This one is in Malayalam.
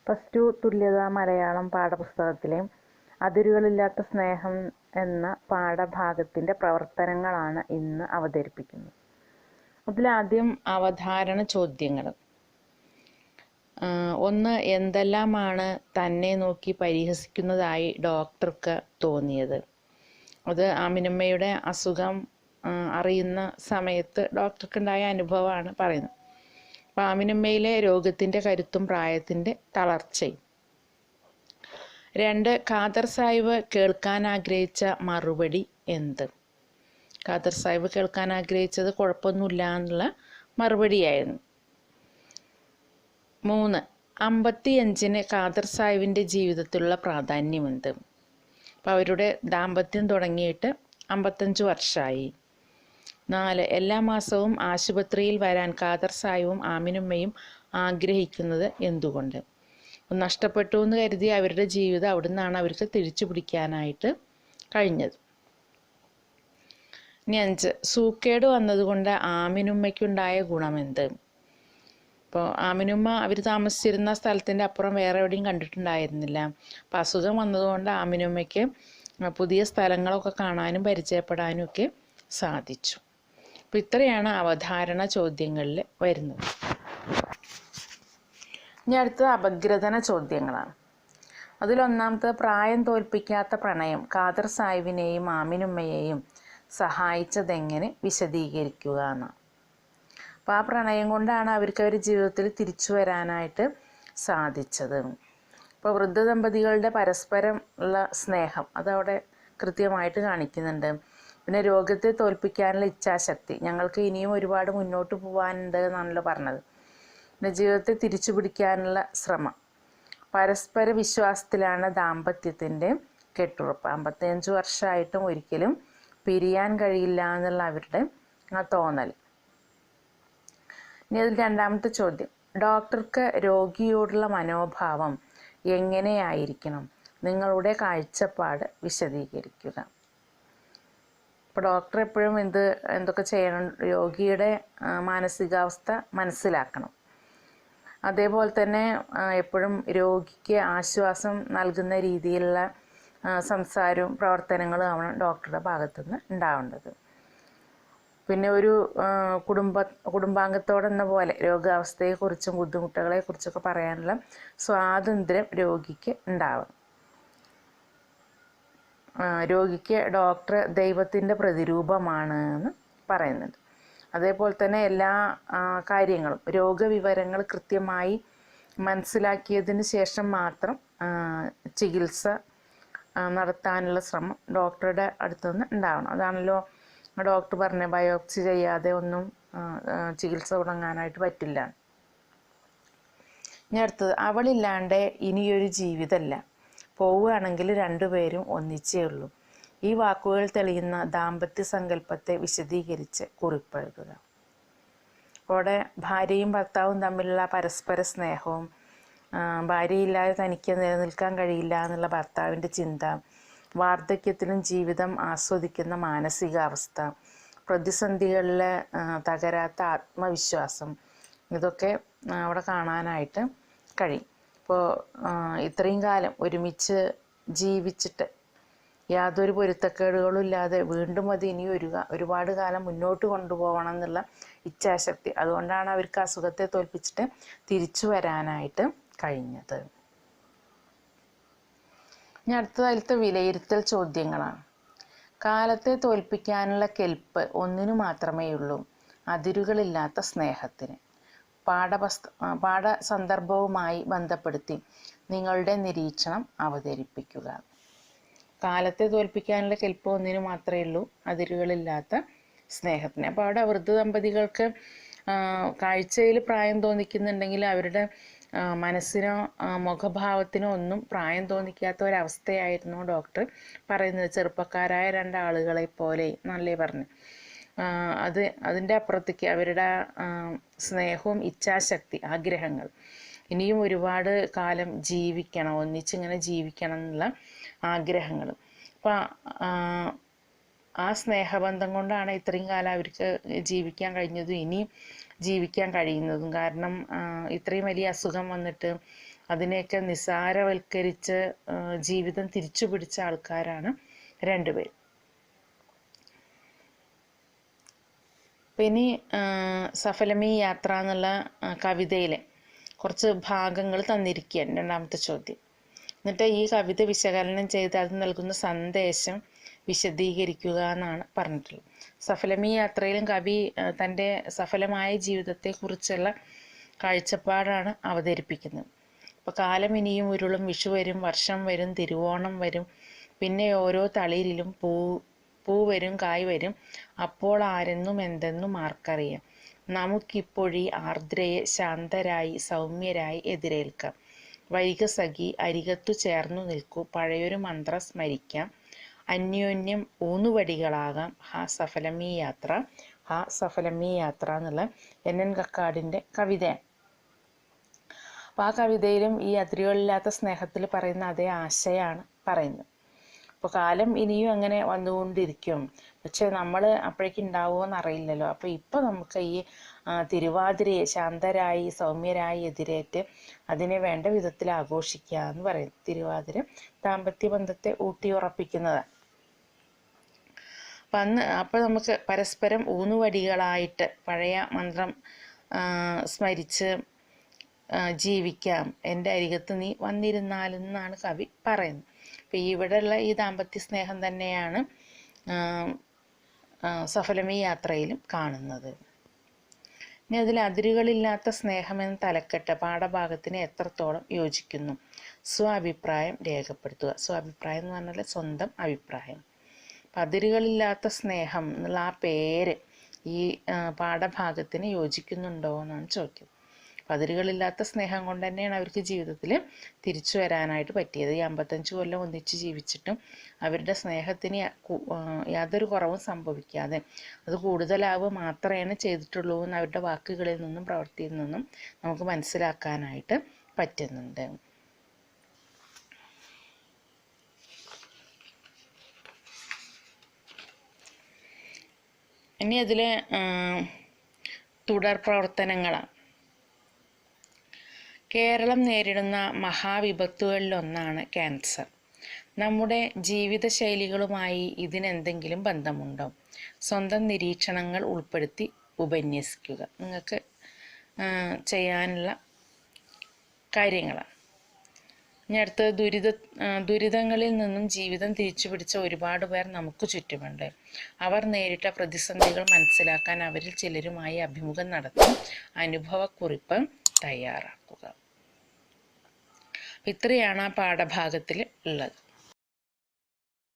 +2 തുല്യത മലയാളം പാഠപുസ്തകത്തിലെ അതിരുകളില്ലാത്ത സ്നേഹം എന്ന പാഠഭാഗത്തിൻ്റെ പ്രവർത്തനങ്ങളാണ് ഇന്ന് അവതരിപ്പിക്കുന്നത്. അതിലാദ്യം അവധാരണ ചോദ്യങ്ങൾ. 1. എന്തെല്ലാമാണ് തന്നെ നോക്കി പരിഹസിക്കുന്നതായി ഡോക്ടർക്ക് തോന്നിയത്? അത് ആമിനമ്മയുടെ അസുഖം അറിയുന്ന സമയത്ത് ഡോക്ടർക്കുണ്ടായ അനുഭവമാണ് പറയുന്നത്. അപ്പോൾ ആമിനമ്മയിലെ രോഗത്തിൻ്റെ കരുത്തും പ്രായത്തിൻ്റെ തളർച്ചയും. 2. ഖാദർ സാഹിബ് കേൾക്കാൻ ആഗ്രഹിച്ച മറുപടി എന്ത്? ഖാദർ സാഹിബ് കേൾക്കാൻ ആഗ്രഹിച്ചത് കുഴപ്പമൊന്നുമില്ല എന്നുള്ള മറുപടിയായിരുന്നു. 3. 55-ന് ഖാദർ സാഹിബിൻ്റെ ജീവിതത്തിലുള്ള പ്രാധാന്യം എന്ത്? അപ്പോൾ അവരുടെ ദാമ്പത്യം തുടങ്ങിയിട്ട് 55 വർഷമായി. 4. എല്ലാ മാസവും ആശുപത്രിയിൽ വരാൻ ഖാദർ സാഹിബും ആമിനുമ്മയും ആഗ്രഹിക്കുന്നത് എന്തുകൊണ്ട്? നഷ്ടപ്പെട്ടു എന്ന് കരുതി അവരുടെ ജീവിതം അവിടെ നിന്നാണ് അവർക്ക് തിരിച്ചു പിടിക്കാനായിട്ട് കഴിഞ്ഞത്. ഇനി 5. സൂക്കേട് വന്നതുകൊണ്ട് ആമിനുമ്മയ്ക്കുണ്ടായ ഗുണമെന്ത്? അപ്പോൾ ആമിനുമ്മ അവർ താമസിച്ചിരുന്ന സ്ഥലത്തിൻ്റെ അപ്പുറം വേറെ എവിടെയും കണ്ടിട്ടുണ്ടായിരുന്നില്ല. അപ്പോൾ അസുഖം വന്നതുകൊണ്ട് ആമിനുമ്മയ്ക്ക് പുതിയ സ്ഥലങ്ങളൊക്കെ കാണാനും പരിചയപ്പെടാനും ഒക്കെ സാധിച്ചു. അപ്പോൾ ഇത്രയാണ് അവധാരണ ചോദ്യങ്ങളിൽ വരുന്നത്. ഇനി അടുത്തത് അപഗ്രഥന ചോദ്യങ്ങളാണ്. അതിലൊന്നാമത്തെ പ്രായം തോൽപ്പിക്കാത്ത പ്രണയം ഖാദർ സാഹിബിനെയും ആമിനുമ്മയെയും സഹായിച്ചതെങ്ങനെ വിശദീകരിക്കുക എന്നാണ്. അപ്പോൾ ആ പ്രണയം കൊണ്ടാണ് അവർക്ക് ജീവിതത്തിൽ തിരിച്ചു വരാനായിട്ട് സാധിച്ചത്. ഇപ്പോൾ വൃദ്ധ ദമ്പതികളുടെ പരസ്പരം ഉള്ള സ്നേഹം അതവിടെ കൃത്യമായിട്ട് കാണിക്കുന്നുണ്ട്. പിന്നെ രോഗത്തെ തോൽപ്പിക്കാനുള്ള ഇച്ഛാശക്തി, ഞങ്ങൾക്ക് ഇനിയും ഒരുപാട് മുന്നോട്ട് പോകാനുണ്ട് എന്നാണല്ലോ പറഞ്ഞത്. പിന്നെ ജീവിതത്തെ തിരിച്ചു പിടിക്കാനുള്ള ശ്രമം, പരസ്പര വിശ്വാസത്തിലാണ് ദാമ്പത്യത്തിൻ്റെ കെട്ടുറപ്പ്. 55 വർഷമായിട്ടും ഒരിക്കലും പിരിയാൻ കഴിയില്ല എന്നുള്ള അവരുടെ ആ തോന്നൽ. ഇനി അതിൽ രണ്ടാമത്തെ ചോദ്യം, ഡോക്ടർക്ക് രോഗിയോടുള്ള മനോഭാവം എങ്ങനെയായിരിക്കണം? നിങ്ങളുടെ കാഴ്ചപ്പാട് വിശദീകരിക്കുക. ഇപ്പോൾ ഡോക്ടർ എപ്പോഴും എന്തൊക്കെ ചെയ്യണം? രോഗിയുടെ മാനസികാവസ്ഥ മനസ്സിലാക്കണം. അതേപോലെ തന്നെ എപ്പോഴും രോഗിക്ക് ആശ്വാസം നൽകുന്ന രീതിയിലുള്ള സംസാരവും പ്രവർത്തനങ്ങളും ആവണം ഡോക്ടറുടെ ഭാഗത്തുനിന്ന് ഉണ്ടാവേണ്ടത്. പിന്നെ ഒരു കുടുംബാംഗത്തോടെന്ന പോലെ രോഗാവസ്ഥയെക്കുറിച്ചും ബുദ്ധിമുട്ടുകളെക്കുറിച്ചൊക്കെ പറയാനുള്ള സ്വാതന്ത്ര്യം രോഗിക്ക് ഉണ്ടാവണം. രോഗിക്ക് ഡോക്ടർ ദൈവത്തിൻ്റെ പ്രതിരൂപമാണ് എന്ന് പറയുന്നുണ്ട്. അതേപോലെ തന്നെ എല്ലാ കാര്യങ്ങളും രോഗവിവരങ്ങൾ കൃത്യമായി മനസ്സിലാക്കിയതിന് ശേഷം മാത്രം ചികിത്സ നടത്താനുള്ള ശ്രമം ഡോക്ടറുടെ അടുത്തുനിന്ന് ഉണ്ടാവണം. അതാണല്ലോ ഡോക്ടർ പറഞ്ഞ ബയോപ്സി ചെയ്യാതെ ഒന്നും ചികിത്സ തുടങ്ങാനായിട്ട് പറ്റില്ല. ഇനി അടുത്തത്, അവളില്ലാണ്ട് ഇനിയൊരു ജീവിതമല്ല, പോവുകയാണെങ്കിൽ രണ്ടുപേരും ഒന്നിച്ചേ ഉള്ളൂ. ഈ വാക്കുകൾ തെളിയുന്ന ദാമ്പത്യ സങ്കല്പത്തെ വിശദീകരിച്ച് കുറിപ്പെഴുതുക. അവിടെ ഭാര്യയും ഭർത്താവും തമ്മിലുള്ള പരസ്പര സ്നേഹവും, ഭാര്യയില്ലാതെ തനിക്ക് നിലനിൽക്കാൻ കഴിയില്ല എന്നുള്ള ഭർത്താവിൻ്റെ ചിന്ത, വാർദ്ധക്യത്തിലും ജീവിതം ആസ്വദിക്കുന്ന മാനസികാവസ്ഥ, പ്രതിസന്ധികളിൽ തകരാത്ത ആത്മവിശ്വാസം, ഇതൊക്കെ അവിടെ കാണാനായിട്ട് കഴിയും. ഇപ്പോൾ ഇത്രയും കാലം ഒരുമിച്ച് ജീവിച്ചിട്ട് യാതൊരു പൊരുത്തക്കേടുകളും ഇല്ലാതെ വീണ്ടും അത് ഇനി ഒരുപാട് കാലം മുന്നോട്ട് കൊണ്ടുപോകണം എന്നുള്ള ഇച്ഛാശക്തി, അതുകൊണ്ടാണ് അവർക്ക് അസുഖത്തെ തോൽപ്പിച്ചിട്ട് തിരിച്ചു വരാനായിട്ട് കഴിഞ്ഞത്. ഇനി അടുത്തതായിട്ട് വിലയിരുത്തൽ ചോദ്യങ്ങളാണ്. കാലത്തെ തോൽപ്പിക്കാനുള്ള കെൽപ്പ് ഒന്നിനു മാത്രമേ ഉള്ളൂ, അതിരുകളില്ലാത്ത സ്നേഹത്തിന്. പാഠസന്ദർഭവുമായി ബന്ധപ്പെടുത്തി നിങ്ങളുടെ നിരീക്ഷണം അവതരിപ്പിക്കുക. കാലത്തെ തോൽപ്പിക്കാനുള്ള കെൽപ്പ് ഒന്നിനു മാത്രമേ ഉള്ളൂ, അതിരുകളില്ലാത്ത സ്നേഹത്തിന്. അപ്പോൾ അവിടെ വൃദ്ധ ദമ്പതികൾക്ക് കാഴ്ചയിൽ പ്രായം തോന്നിക്കുന്നുണ്ടെങ്കിൽ അവരുടെ മനസ്സിനോ മുഖഭാവത്തിനോ ഒന്നും പ്രായം തോന്നിക്കാത്ത ഒരവസ്ഥയായിരുന്നു ഡോക്ടർ പറയുന്നത്. ചെറുപ്പക്കാരായ രണ്ടാളുകളെ പോലെ എന്നല്ലേ പറഞ്ഞു. അതിൻ്റെ അപ്പുറത്തേക്ക് അവരുടെ സ്നേഹവും ഇച്ഛാശക്തി, ആഗ്രഹങ്ങൾ, ഇനിയും ഒരുപാട് കാലം ജീവിക്കണം, ഒന്നിച്ചിങ്ങനെ ജീവിക്കണം എന്നുള്ള ആഗ്രഹങ്ങൾ. അപ്പോൾ ആ സ്നേഹബന്ധം കൊണ്ടാണ് ഇത്രയും കാലം അവർക്ക് ജീവിക്കാൻ കഴിഞ്ഞതും ഇനിയും ജീവിക്കാൻ കഴിയുന്നതും. കാരണം ഇത്രയും വലിയ അസുഖം വന്നിട്ട് അതിനെയൊക്കെ നിസ്സാരവൽക്കരിച്ച് ജീവിതം തിരിച്ചു പിടിച്ച ആൾക്കാരാണ് രണ്ടുപേരും. ഇനി സഫലമീ യാത്ര എന്നുള്ള കവിതയിലെ കുറച്ച് ഭാഗങ്ങൾ തന്നിരിക്കുകയാണ് രണ്ടാമത്തെ ചോദ്യം. എന്നിട്ട് ഈ കവിത വിശകലനം ചെയ്ത് അത് നൽകുന്ന സന്ദേശം വിശദീകരിക്കുക എന്നാണ് പറഞ്ഞിട്ടുള്ളത്. സഫലമീ യാത്രയിലും കവി തൻ്റെ സഫലമായ ജീവിതത്തെക്കുറിച്ചുള്ള കാഴ്ചപ്പാടാണ് അവതരിപ്പിക്കുന്നത്. ഇപ്പോൾ കാലം ഇനിയും ഉരുളും, വിഷു വരും, വർഷം വരും, തിരുവോണം വരും, പിന്നെ ഓരോ തളിരിലും പൂ വരും, കായ് വരും, അപ്പോൾ ആരെന്നും എന്തെന്നും ആർക്കറിയാം, നമുക്കിപ്പോഴീ ആർദ്രയെ ശാന്തരായി സൗമ്യരായി എതിരേൽക്കാം, വൈക സഖി അരികത്തു ചേർന്നു നിൽക്കൂ, പഴയൊരു മന്ത്രം സ്മരിക്കാം, അന്യോന്യം ഊന്നുവടികളാകാം, ഹാ സഫലമീ യാത്ര, ഹാ സഫലമീ യാത്ര എന്നുള്ള NN കക്കാടിൻ്റെ കവിതയാണ്. അപ്പോൾ ആ കവിതയിലും ഈ അതിരുകളില്ലാത്ത സ്നേഹത്തിൽ പറയുന്ന അതേ ആശയമാണ് പറയുന്നത്. അപ്പോൾ കാലം ഇനിയും അങ്ങനെ വന്നുകൊണ്ടിരിക്കും, പക്ഷെ നമ്മൾ അപ്പോഴേക്കും ഉണ്ടാവുമോ എന്നറിയില്ലല്ലോ. അപ്പോൾ ഇപ്പോൾ നമുക്ക് ഈ തിരുവാതിരയെ ശാന്തരായി സൗമ്യരായി എതിരേറ്റ് അതിനെ വേണ്ട വിധത്തിൽ ആഘോഷിക്കുക എന്ന് പറയുന്നത്. തിരുവാതിര ദാമ്പത്യ ബന്ധത്തെ ഊട്ടിയുറപ്പിക്കുന്നതാണ്. അപ്പോൾ നമുക്ക് പരസ്പരം ഊന്നുവടികളായിട്ട് പഴയ മന്ത്രം സ്മരിച്ച് ജീവിക്കാം, എൻ്റെ അരികത്ത് നീ വന്നിരുന്നാലെന്നാണ് കവി പറയുന്നത്. അപ്പോൾ ഇവിടെയുള്ള ഈ ദാമ്പത്യ സ്നേഹം തന്നെയാണ് സഫലമീ യാത്രയിലും കാണുന്നത്. ഇനി അതിൽ അതിരുകളില്ലാത്ത സ്നേഹമെന്ന തലക്കെട്ട് പാഠഭാഗത്തിന് എത്രത്തോളം യോജിക്കുന്നു? സ്വാഭിപ്രായം രേഖപ്പെടുത്തുക. സ്വാഭിപ്രായം എന്ന് പറഞ്ഞാൽ സ്വന്തം അഭിപ്രായം. അപ്പം അതിരുകളില്ലാത്ത സ്നേഹം എന്നുള്ള ആ പേര് ഈ പാഠഭാഗത്തിന് യോജിക്കുന്നുണ്ടോ എന്നാണ് ചോദിക്കുന്നത്. അതിരുകളില്ലാത്ത സ്നേഹം കൊണ്ട് തന്നെയാണ് അവർക്ക് ജീവിതത്തിൽ തിരിച്ചു വരാനായിട്ട് പറ്റിയത്. ഈ 55 കൊല്ലം ഒന്നിച്ച് ജീവിച്ചിട്ടും അവരുടെ സ്നേഹത്തിന് യാതൊരു കുറവും സംഭവിക്കാതെ അത് കൂടുതലാവുക മാത്രമേ ചെയ്തിട്ടുള്ളൂ എന്ന് അവരുടെ വാക്കുകളിൽ നിന്നും പ്രവൃത്തിയിൽ നിന്നും നമുക്ക് മനസ്സിലാക്കാനായിട്ട് പറ്റുന്നുണ്ട്. ഇനി അതിൽ തുടർ പ്രവർത്തനങ്ങളാണ്. കേരളം നേരിടുന്ന മഹാവിപത്തുകളിലൊന്നാണ് ക്യാൻസർ. നമ്മുടെ ജീവിതശൈലികളുമായി ഇതിനെന്തെങ്കിലും ബന്ധമുണ്ടോ? സ്വന്തം നിരീക്ഷണങ്ങൾ ഉൾപ്പെടുത്തി ഉപന്യസിക്കുക. നിങ്ങൾക്ക് ചെയ്യാനുള്ള കാര്യങ്ങളാണ്. ഇനി അടുത്തത് ദുരിതങ്ങളിൽ നിന്നും ജീവിതം തിരിച്ചു പിടിച്ച ഒരുപാട് പേർ നമുക്ക് ചുറ്റുമുണ്ട്. അവർ നേരിട്ട പ്രതിസന്ധികൾ മനസ്സിലാക്കാൻ അവരിൽ ചിലരുമായി അഭിമുഖം നടത്തി അനുഭവക്കുറിപ്പ് തയ്യാറാക്കുക. ഇത്രയാണ് ആ പാഠഭാഗത്തിൽ ഉള്ളത്.